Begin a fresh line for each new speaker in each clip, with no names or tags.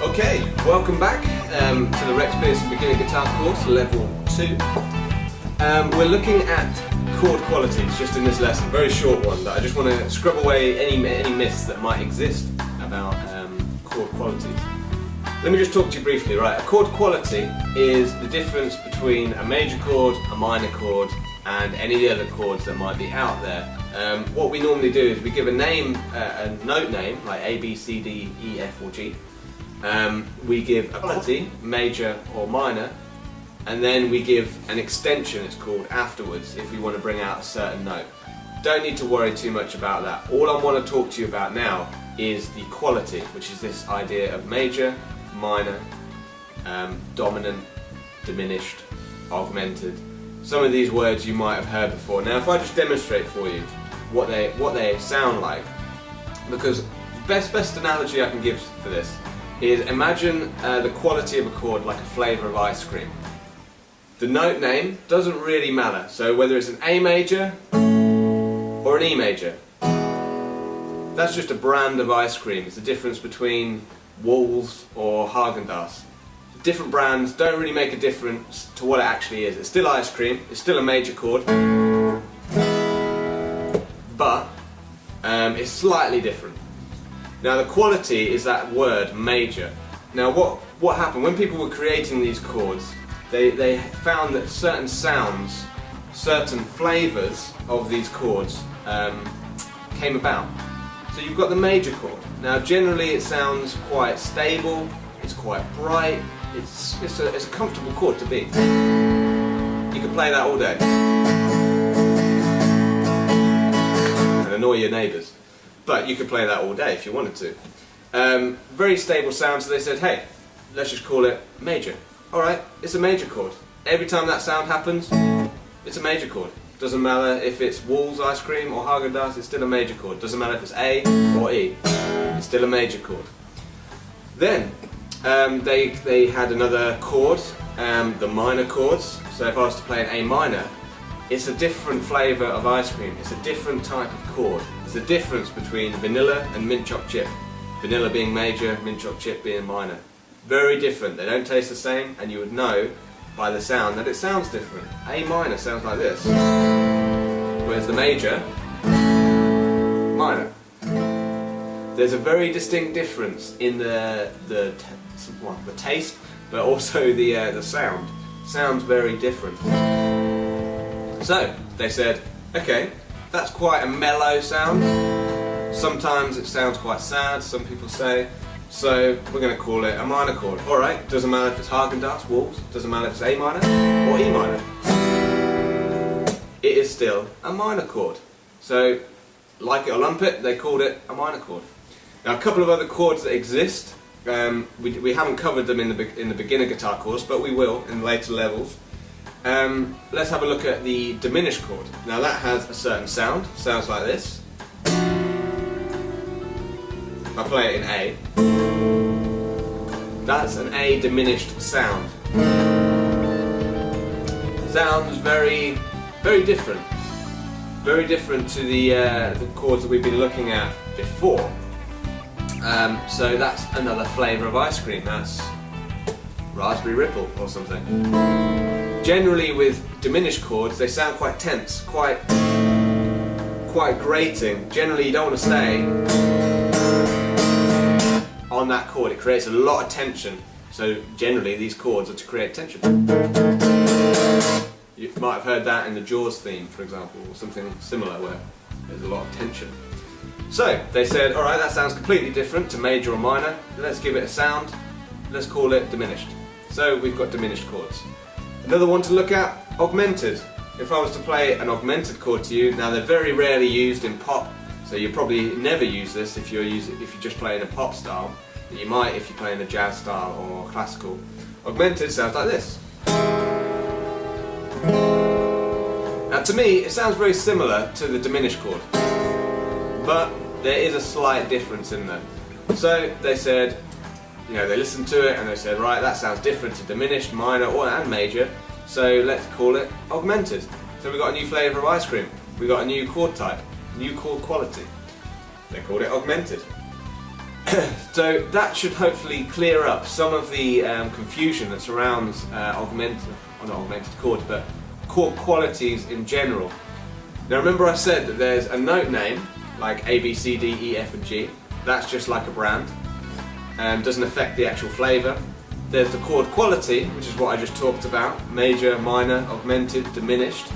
Okay, welcome back to the Pearson Beginner Guitar course, level 2. We're looking at chord qualities just in this lesson, very short one, that I just want to scrub away any myths that might exist about chord qualities. Let me just talk to you briefly. Right, a chord quality is the difference between a major chord, a minor chord, and any of the other chords that might be out there. What we normally do is we give a name, a note name, like A, B, C, D, E, F or G. We give a quality, major or minor, and then we give an extension, it's called, afterwards if we want to bring out a certain note. Don't need to worry too much about that. All I want to talk to you about now is the quality, which is this idea of major, minor, dominant, diminished, augmented. Some of these words you might have heard before. Now if I just demonstrate for you what they sound like, because the best analogy I can give for this is imagine the quality of a chord like a flavour of ice cream. The note name doesn't really matter, so whether it's an A major or an E major, that's just a brand of ice cream. It's the difference between Walls or Haagen-Dazs. Different brands don't really make a difference to what it actually is. It's still ice cream, it's still a major chord, but it's slightly different. Now the quality is that word major. Now what happened when people were creating these chords, they found that certain sounds, certain flavours of these chords came about. So you've got the major chord. Now generally it sounds quite stable, it's quite bright, it's a comfortable chord to be. You can play that all day and annoy your neighbours. But you could play that all day if you wanted to. Very stable sound, so they said, hey, let's just call it major. Alright, it's a major chord. Every time that sound happens, it's a major chord. Doesn't matter if it's Walls ice cream or Haagen-Dazs, it's still a major chord. Doesn't matter if it's A or E, it's still a major chord. Then, they had another chord, the minor chords. So if I was to play an A minor, it's a different flavour of ice cream. It's a different type of chord. It's the difference between vanilla and mint chocolate chip. Vanilla being major, mint chocolate chip being minor. Very different. They don't taste the same, and you would know by the sound that it sounds different. A minor sounds like this, whereas the major, minor. There's a very distinct difference in the taste, but also the sound. Sounds very different. So they said, okay, that's quite a mellow sound. Sometimes it sounds quite sad, some people say. So we're going to call it a minor chord. Alright, doesn't matter if it's Haagen-Dazs, Walls, doesn't matter if it's A minor or E minor. It is still a minor chord. So, like it or lump it, they called it a minor chord. Now a couple of other chords that exist, we haven't covered them in the beginner guitar course, but we will in later levels. Let's have a look at the diminished chord. Now that has a certain sound, sounds like this. If I play it in A, that's an A diminished sound. Sounds very, very different. Very different to the chords that we've been looking at before. So that's another flavour of ice cream. That's raspberry ripple or something. Generally with diminished chords, they sound quite tense, quite grating. Generally you don't want to stay on that chord. It creates a lot of tension. So generally these chords are to create tension. You might have heard that in the Jaws theme, for example, or something similar where there's a lot of tension. So they said, alright, that sounds completely different to major or minor. Let's give it a sound. Let's call it diminished. So we've got diminished chords. Another one to look at, augmented. If I was to play an augmented chord to you, now they're very rarely used in pop, so you probably never use this if you're just playing a pop style, but you might if you're playing a jazz style or classical. Augmented sounds like this. Now to me, it sounds very similar to the diminished chord, but there is a slight difference in there. So they said, they listened to it and they said, right, that sounds different to diminished, minor, and major, so let's call it augmented. So we got a new flavour of ice cream, we got a new chord type, new chord quality. They called it augmented. So that should hopefully clear up some of the confusion that surrounds augmented, or not augmented chords, but chord qualities in general. Now remember I said that there's a note name, like A, B, C, D, E, F and G. That's just like a brand, doesn't affect the actual flavour. There's the chord quality, which is what I just talked about, major, minor, augmented, diminished.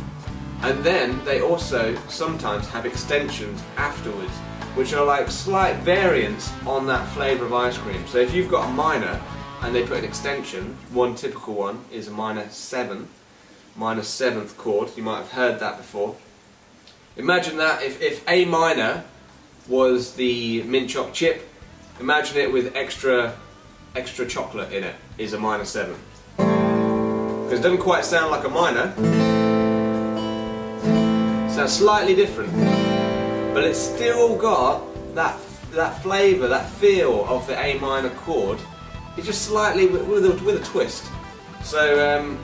And then they also sometimes have extensions afterwards, which are like slight variants on that flavour of ice cream. So if you've got a minor and they put an extension, one typical one is a minor 7, minor 7th chord. You might have heard that before. Imagine that if A minor was the mint choc chip, imagine it with extra chocolate in it, is a minor 7. Because it doesn't quite sound like a minor, it sounds slightly different, but it's still got that flavour, that feel of the A minor chord. It's just slightly with a twist. So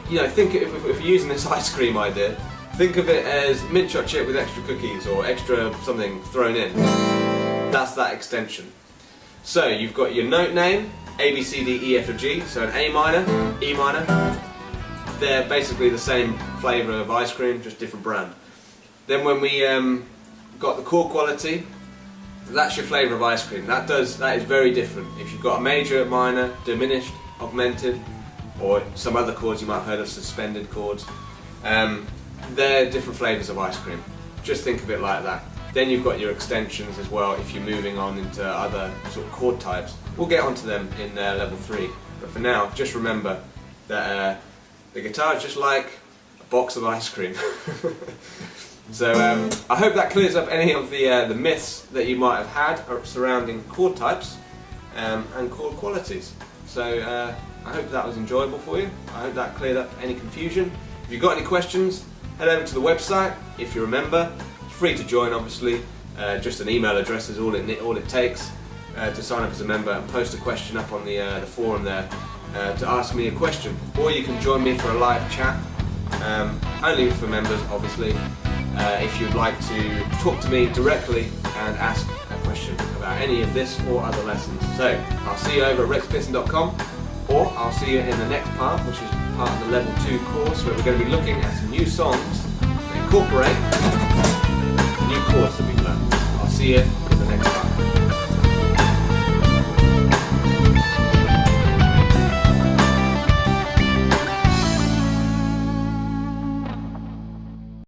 you know, think if you're using this ice cream idea, think of it as mint choc chip with extra cookies or extra something thrown in. That's that extension. So you've got your note name, A, B, C, D, E, F, or G, so an A minor, E minor. They're basically the same flavour of ice cream, just different brand. Then when we got the chord quality, that's your flavour of ice cream. That is very different. If you've got a major, minor, diminished, augmented, or some other chords you might have heard of, suspended chords, they're different flavours of ice cream. Just think of it like that. Then you've got your extensions as well if you're moving on into other sort of chord types. We'll get onto them in level 3. But for now, just remember that the guitar is just like a box of ice cream. So I hope that clears up any of the myths that you might have had surrounding chord types and chord qualities. So I hope that was enjoyable for you. I hope that cleared up any confusion. If you've got any questions, head over to the website. If you remember, it's free to join obviously. Just an email address is all it takes to sign up as a member and post a question up on the forum there to ask me a question. Or you can join me for a live chat, only for members obviously. If you'd like to talk to me directly and ask a question about any of this or other lessons. So, I'll see you over at rexpearson.com, or I'll see you in the next part, which is part of the level 2 course, where we're going to be looking at some new songs that incorporate new chords that we've learned. I'll see you in the next part.